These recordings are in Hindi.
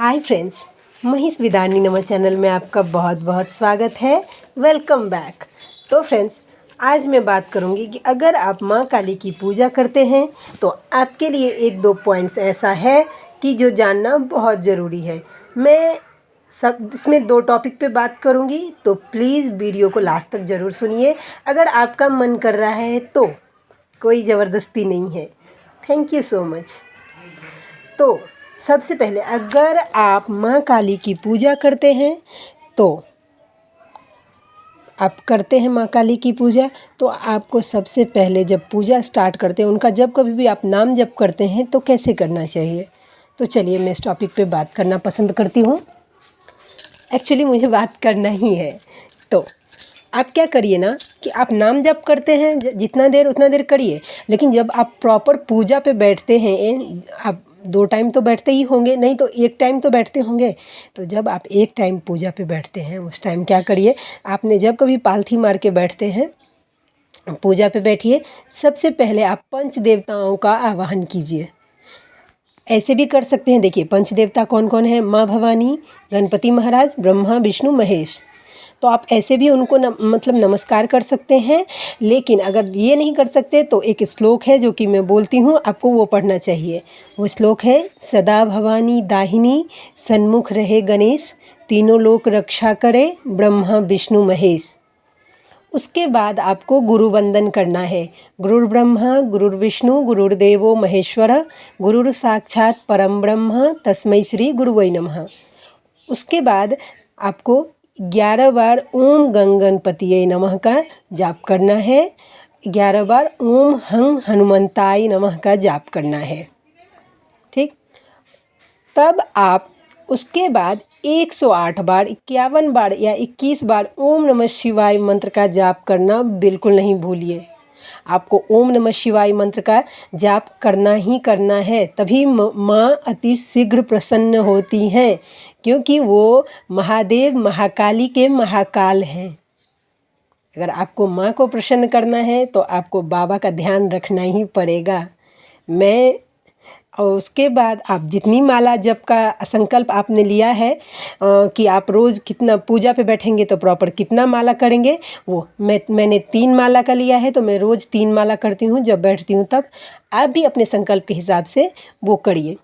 हाय फ्रेंड्स, महेश विदारनी नमः चैनल में आपका बहुत बहुत स्वागत है। Welcome back. तो फ्रेंड्स, आज मैं बात करूंगी कि अगर आप माँ काली की पूजा करते हैं तो आपके लिए एक दो पॉइंट्स ऐसा है कि जो जानना बहुत ज़रूरी है। मैं सब इसमें दो टॉपिक पे बात करूंगी, तो प्लीज़ वीडियो को लास्ट तक ज़रूर सुनिए। अगर आपका मन कर रहा है तो कोई ज़बरदस्ती नहीं है। Thank you so much. तो सबसे पहले, अगर आप माँ काली की पूजा करते हैं तो माँ काली की पूजा, तो आपको सबसे पहले जब पूजा स्टार्ट करते हैं, उनका जब कभी भी आप नाम जप करते हैं तो कैसे करना चाहिए। तो चलिए मैं इस टॉपिक पे बात करना पसंद करती हूँ। एक्चुअली मुझे बात करना ही है। तो आप क्या करिए ना कि आप नाम जप करते हैं जितना देर उतना देर करिए, लेकिन जब आप प्रॉपर पूजा पे बैठते हैं, आप 2 टाइम तो बैठते ही होंगे, नहीं तो 1 टाइम तो बैठते होंगे। तो जब आप 1 टाइम पूजा पे बैठते हैं, उस टाइम क्या करिए, आपने जब कभी पालथी मार के बैठते हैं, पूजा पे बैठिए, सबसे पहले आप पंच देवताओं का आवाहन कीजिए। ऐसे भी कर सकते हैं। देखिए, पंच देवता कौन कौन है: माँ भवानी, गणपति महाराज, ब्रह्मा, विष्णु, महेश। तो आप ऐसे भी उनको नमस्कार कर सकते हैं। लेकिन अगर ये नहीं कर सकते तो एक श्लोक है जो कि मैं बोलती हूँ, आपको वो पढ़ना चाहिए। वो श्लोक है: सदा भवानी दाहिनी, सन्मुख रहे गणेश, तीनों लोक रक्षा करे, ब्रह्मा विष्णु महेश। उसके बाद आपको गुरु वंदन करना है। गुरुर्ब्रह्मा गुरुर्विष्णु गुरुर्देवो महेश्वर, गुरुर साक्षात परम ब्रह्म, तस्मै श्री गुरुवै नमः। उसके बाद आपको 11 बार ओम गणपतिये नमः का जाप करना है। 11 बार ओम हं हनुमंताय नमः का जाप करना है। ठीक, तब आप उसके बाद 108 बार, 51 बार या 21 बार ओम नमः शिवाय मंत्र का जाप करना बिल्कुल नहीं भूलिए। आपको ओम नमः शिवाय मंत्र का जाप करना ही करना है, तभी माँ अति शीघ्र प्रसन्न होती हैं, क्योंकि वो महादेव महाकाली के महाकाल हैं। अगर आपको माँ को प्रसन्न करना है तो आपको बाबा का ध्यान रखना ही पड़ेगा। और उसके बाद आप जितनी माला जप का संकल्प आपने लिया है कि आप रोज़ कितना पूजा पे बैठेंगे तो प्रॉपर कितना माला करेंगे, वो मैंने 3 माला का लिया है, तो मैं रोज़ 3 माला करती हूँ जब बैठती हूँ तब। आप भी अपने संकल्प के हिसाब से वो करिए।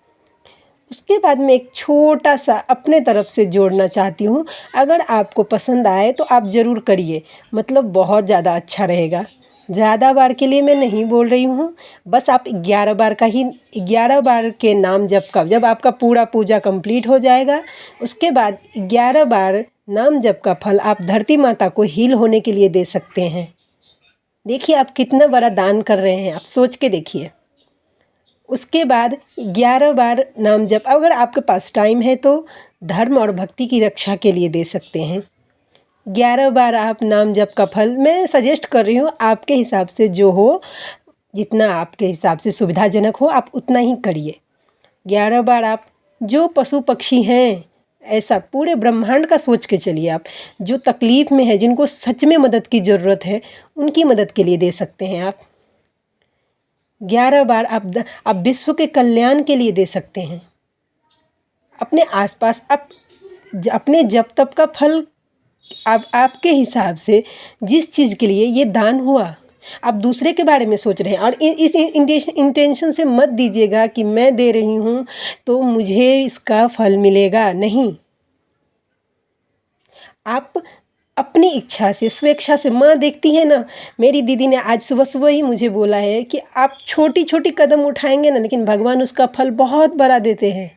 उसके बाद मैं एक छोटा सा अपने तरफ से जोड़ना चाहती हूँ। अगर आपको पसंद आए तो आप ज़रूर करिए, बहुत ज़्यादा अच्छा रहेगा। ज़्यादा बार के लिए मैं नहीं बोल रही हूँ, बस आप 11 बार का ही 11 बार के नाम जप का, जब आपका पूरा पूजा कंप्लीट हो जाएगा, उसके बाद 11 बार नाम जप का फल आप धरती माता को हील होने के लिए दे सकते हैं। देखिए आप कितना बड़ा दान कर रहे हैं, आप सोच के देखिए। उसके बाद 11 बार नाम जप, अगर आपके पास टाइम है तो धर्म और भक्ति की रक्षा के लिए दे सकते हैं। 11 बार आप नाम जप का फल, मैं सजेस्ट कर रही हूँ, आपके हिसाब से जो हो, जितना आपके हिसाब से सुविधाजनक हो आप उतना ही करिए। 11 बार आप जो पशु पक्षी हैं, ऐसा पूरे ब्रह्मांड का सोच के चलिए, आप जो तकलीफ़ में है, जिनको सच में मदद की ज़रूरत है, उनकी मदद के लिए दे सकते हैं आप। 11 बार आप विश्व के कल्याण के लिए दे सकते हैं। अपने आसपास आप अपने जप तप का फल आपके हिसाब से जिस चीज़ के लिए ये दान हुआ, आप दूसरे के बारे में सोच रहे हैं, और इस इंटेंशन से मत दीजिएगा कि मैं दे रही हूँ तो मुझे इसका फल मिलेगा। नहीं, आप अपनी इच्छा से, स्वेच्छा से, माँ देखती है ना, मेरी दीदी ने आज सुबह सुबह ही मुझे बोला है कि आप छोटी छोटी कदम उठाएंगे ना, लेकिन भगवान उसका फल बहुत बड़ा देते हैं।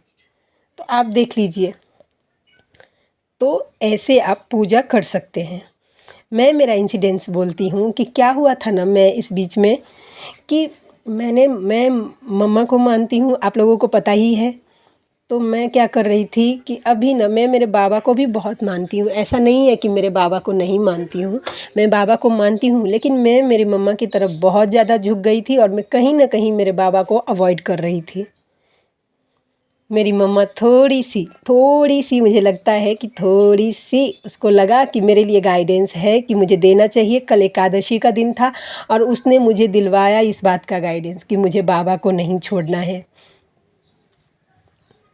तो आप देख लीजिए। तो ऐसे आप पूजा कर सकते हैं। मैं मेरा इंसिडेंस बोलती हूँ कि क्या हुआ था ना, मैं इस बीच में कि मैं मम्मा को मानती हूँ, आप लोगों को पता ही है। तो मैं क्या कर रही थी कि अभी ना मैं मेरे बाबा को भी बहुत मानती हूँ। ऐसा नहीं है कि मेरे बाबा को नहीं मानती हूँ, मैं बाबा को मानती हूँ, लेकिन मैं मेरी मम्मा की तरफ बहुत ज़्यादा झुक गई थी और मैं कहीं ना कहीं मेरे बाबा को अवॉइड कर रही थी। मेरी मम्मा थोड़ी सी मुझे लगता है कि थोड़ी सी उसको लगा कि मेरे लिए गाइडेंस है कि मुझे देना चाहिए। कल एकादशी का दिन था और उसने मुझे दिलवाया इस बात का गाइडेंस कि मुझे बाबा को नहीं छोड़ना है।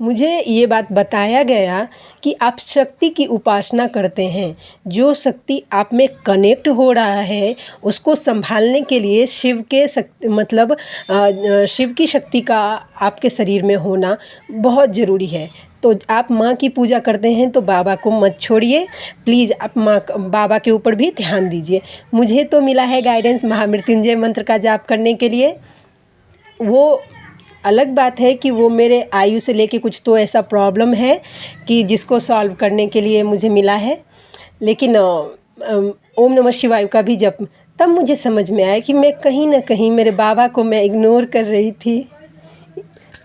मुझे ये बात बताया गया कि आप शक्ति की उपासना करते हैं। जो शक्ति आप में कनेक्ट हो रहा है उसको संभालने के लिए शिव के शक्ति मतलब शिव की शक्ति का आपके शरीर में होना बहुत ज़रूरी है। तो आप माँ की पूजा करते हैं तो बाबा को मत छोड़िए, प्लीज़ आप बाबा के ऊपर भी ध्यान दीजिए। मुझे तो मिला है गाइडेंस महामृत्युंजय मंत्र का जाप करने के लिए। वो अलग बात है कि वो मेरे आयु से लेके कुछ तो ऐसा प्रॉब्लम है कि जिसको सॉल्व करने के लिए मुझे मिला है। लेकिन ओम नमः शिवाय का भी जब तब मुझे समझ में आया कि मैं कहीं ना कहीं मेरे बाबा को मैं इग्नोर कर रही थी,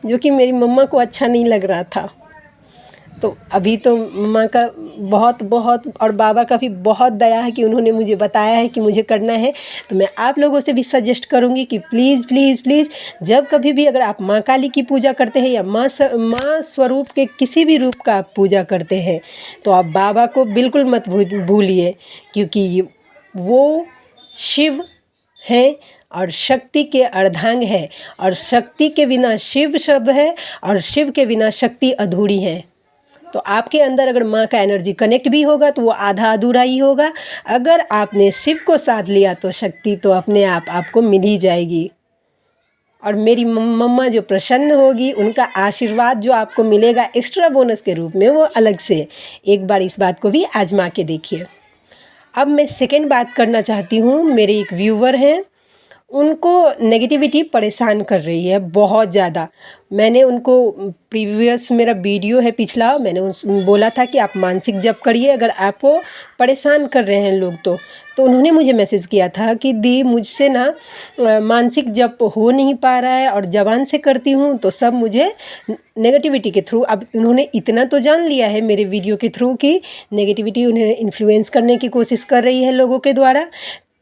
जो कि मेरी मम्मा को अच्छा नहीं लग रहा था। तो अभी तो मम्मा का बहुत बहुत और बाबा का भी बहुत दया है कि उन्होंने मुझे बताया है कि मुझे करना है। तो मैं आप लोगों से भी सजेस्ट करूँगी कि प्लीज़ प्लीज़ प्लीज़ जब कभी भी अगर आप माँ काली की पूजा करते हैं या माँ स्वरूप के किसी भी रूप का आप पूजा करते हैं तो आप बाबा को बिल्कुल मत भूलिए, क्योंकि वो शिव हैं और शक्ति के अर्धांग है, और शक्ति के बिना शिव शब्द है और शिव के बिना शक्ति अधूरी है। तो आपके अंदर अगर माँ का एनर्जी कनेक्ट भी होगा तो वो आधा अधूरा ही होगा। अगर आपने शिव को साथ लिया तो शक्ति तो अपने आप आपको मिल ही जाएगी। और मेरी मम्मा जो प्रसन्न होगी, उनका आशीर्वाद जो आपको मिलेगा एक्स्ट्रा बोनस के रूप में, वो अलग से। एक बार इस बात को भी आजमा के देखिए। अब मैं सेकेंड बात करना चाहती हूँ। मेरे एक व्यूवर हैं, उनको नेगेटिविटी परेशान कर रही है बहुत ज़्यादा। मैंने उनको प्रीवियस मेरा वीडियो है पिछला, मैंने बोला था कि आप मानसिक जप करिए अगर आपको परेशान कर रहे हैं लोग तो उन्होंने मुझे मैसेज किया था कि दी मुझसे ना मानसिक जप हो नहीं पा रहा है और ज़बान से करती हूँ तो सब मुझे नेगेटिविटी के थ्रू। अब उन्होंने इतना तो जान लिया है मेरे वीडियो के थ्रू कि नेगेटिविटी उन्हें इन्फ्लुएंस करने की कोशिश कर रही है लोगों के द्वारा।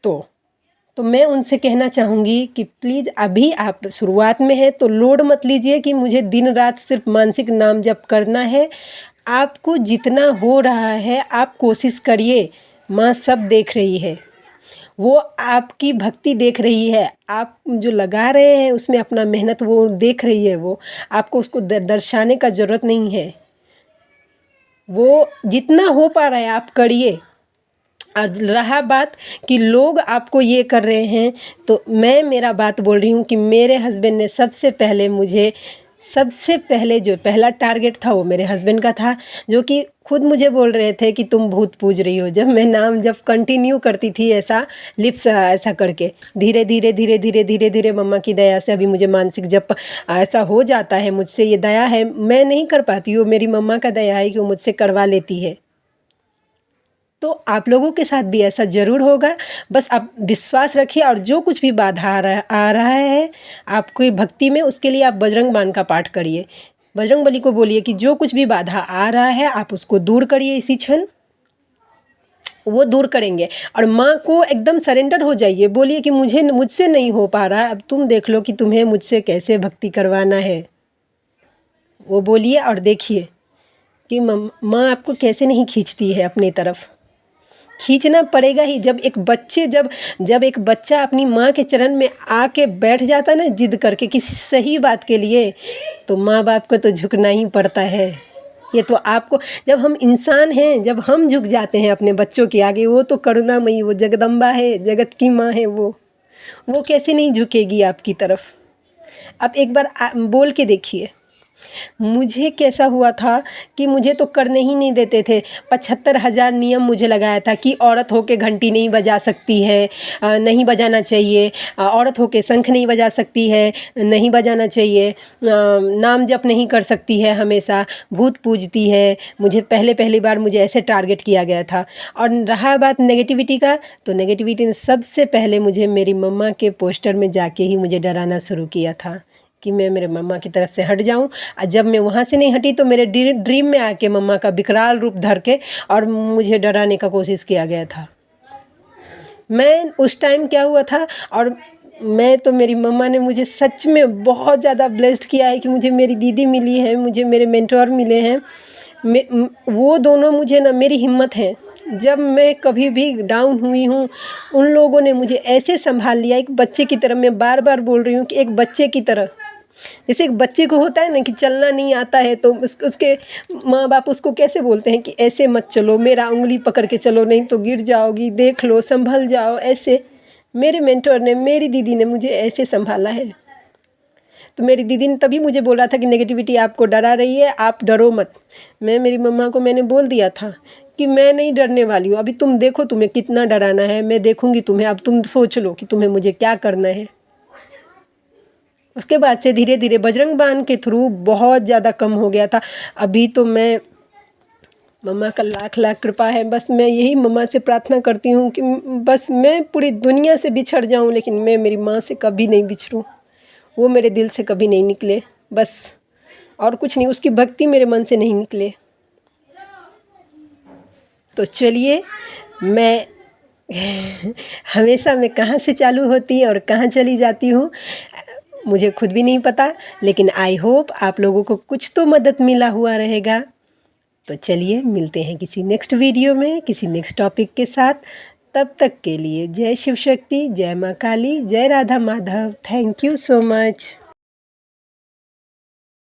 तो मैं उनसे कहना चाहूँगी कि प्लीज़ अभी आप शुरुआत में हैं तो लोड मत लीजिए कि मुझे दिन रात सिर्फ मानसिक नाम जप करना है। आपको जितना हो रहा है आप कोशिश करिए, माँ सब देख रही है, वो आपकी भक्ति देख रही है, आप जो लगा रहे हैं उसमें अपना मेहनत वो देख रही है। वो आपको उसको दर्शाने का ज़रूरत नहीं है। वो जितना हो पा रहा है आप करिए। और रहा बात कि लोग आपको ये कर रहे हैं, तो मैं मेरा बात बोल रही हूँ कि मेरे हस्बैंड ने सबसे पहले जो पहला टारगेट था वो मेरे हस्बैंड का था, जो कि खुद मुझे बोल रहे थे कि तुम भूत पूज रही हो। जब मैं नाम जब कंटिन्यू करती थी ऐसा लिप्स ऐसा करके, धीरे धीरे धीरे धीरे धीरे धीरे मम्मा की दया से अभी मुझे मानसिक जप ऐसा हो जाता है। मुझसे ये दया है, मैं नहीं कर पाती हूँ, मेरी मम्मा का दया है कि वो मुझसे करवा लेती है। तो आप लोगों के साथ भी ऐसा ज़रूर होगा। बस आप विश्वास रखिए और जो कुछ भी बाधा आ रहा है आपकी भक्ति में, उसके लिए आप बजरंग बाण का पाठ करिए। बजरंग बली को बोलिए कि जो कुछ भी बाधा आ रहा है आप उसको दूर करिए इसी क्षण, वो दूर करेंगे। और माँ को एकदम सरेंडर हो जाइए, बोलिए कि मुझसे नहीं हो पा रहा है, अब तुम देख लो कि तुम्हें मुझसे कैसे भक्ति करवाना है। वो बोलिए और देखिए कि माँ आपको कैसे नहीं खींचती है अपनी तरफ। खींचना पड़ेगा ही। जब एक बच्चा अपनी माँ के चरण में आके बैठ जाता है ना जिद करके किसी सही बात के लिए, तो माँ बाप को तो झुकना ही पड़ता है। ये तो आपको, जब हम इंसान हैं, जब हम झुक जाते हैं अपने बच्चों के आगे, वो तो करुणामयी, वो जगदम्बा है, जगत की माँ है, वो कैसे नहीं झुकेगी आपकी तरफ। आप एक बार बोल के देखिए। मुझे कैसा हुआ था कि मुझे तो करने ही नहीं देते थे। 75,000 नियम मुझे लगाया था कि औरत होके घंटी नहीं बजा सकती है, नहीं बजाना चाहिए, औरत होके शंख नहीं बजा सकती है, नहीं बजाना चाहिए, नाम जप नहीं कर सकती है, हमेशा भूत पूजती है। मुझे पहली बार मुझे ऐसे टारगेट किया गया था। और रहा बात नेगेटिविटी का, तो नेगेटिविटी ने सबसे पहले मुझे मेरी मम्मा के पोस्टर में जाके ही मुझे डराना शुरू किया था कि मैं मेरे मम्मा की तरफ से हट जाऊं। और जब मैं वहाँ से नहीं हटी तो मेरे ड्रीम में आके मम्मा का विकराल रूप धर के और मुझे डराने का कोशिश किया गया था। मैं उस टाइम क्या हुआ था, और मैं तो मेरी मम्मा ने मुझे सच में बहुत ज़्यादा ब्लेस्ड किया है कि मुझे मेरी दीदी मिली है, मुझे मेरे मेंटोर मिले हैं। वो दोनों मुझे ना मेरी हिम्मत है। जब मैं कभी भी डाउन हुई हूँ, उन लोगों ने मुझे ऐसे संभाल लिया, एक बच्चे की तरह। मैं बार बार बोल रही हूँ कि एक बच्चे की तरह जैसे एक बच्चे को होता है ना कि चलना नहीं आता है तो उसके माँ बाप उसको कैसे बोलते हैं कि ऐसे मत चलो, मेरा उंगली पकड़ के चलो, नहीं तो गिर जाओगी, देख लो, संभल जाओ। ऐसे मेरे मेंटर ने, मेरी दीदी ने मुझे ऐसे संभाला है। तो मेरी दीदी ने तभी मुझे बोला था कि नेगेटिविटी आपको डरा रही है, आप डरो मत। मेरी मम्मा को मैंने बोल दिया था कि मैं नहीं डरने वाली हूँ, अभी तुम देखो तुम्हें कितना डराना है, मैं देखूँगी तुम्हें, अब तुम सोच लो कि तुम्हें मुझे क्या करना है। उसके बाद से धीरे धीरे बजरंग बाण के थ्रू बहुत ज़्यादा कम हो गया था। अभी तो मैं, मम्मा का लाख लाख कृपा है, बस मैं यही मम्मा से प्रार्थना करती हूँ कि बस मैं पूरी दुनिया से बिछड़ जाऊँ लेकिन मैं मेरी माँ से कभी नहीं बिछड़ूँ, वो मेरे दिल से कभी नहीं निकले, बस और कुछ नहीं, उसकी भक्ति मेरे मन से नहीं निकले। तो चलिए, मैं हमेशा मैं कहाँ से चालू होती और कहाँ चली जाती हूँ मुझे खुद भी नहीं पता, लेकिन आई होप आप लोगों को कुछ तो मदद मिला हुआ रहेगा। तो चलिए मिलते हैं किसी नेक्स्ट वीडियो में, किसी नेक्स्ट टॉपिक के साथ। तब तक के लिए जय शिव शक्ति, जय माँ काली, जय Radha Madhav. Thank you so much.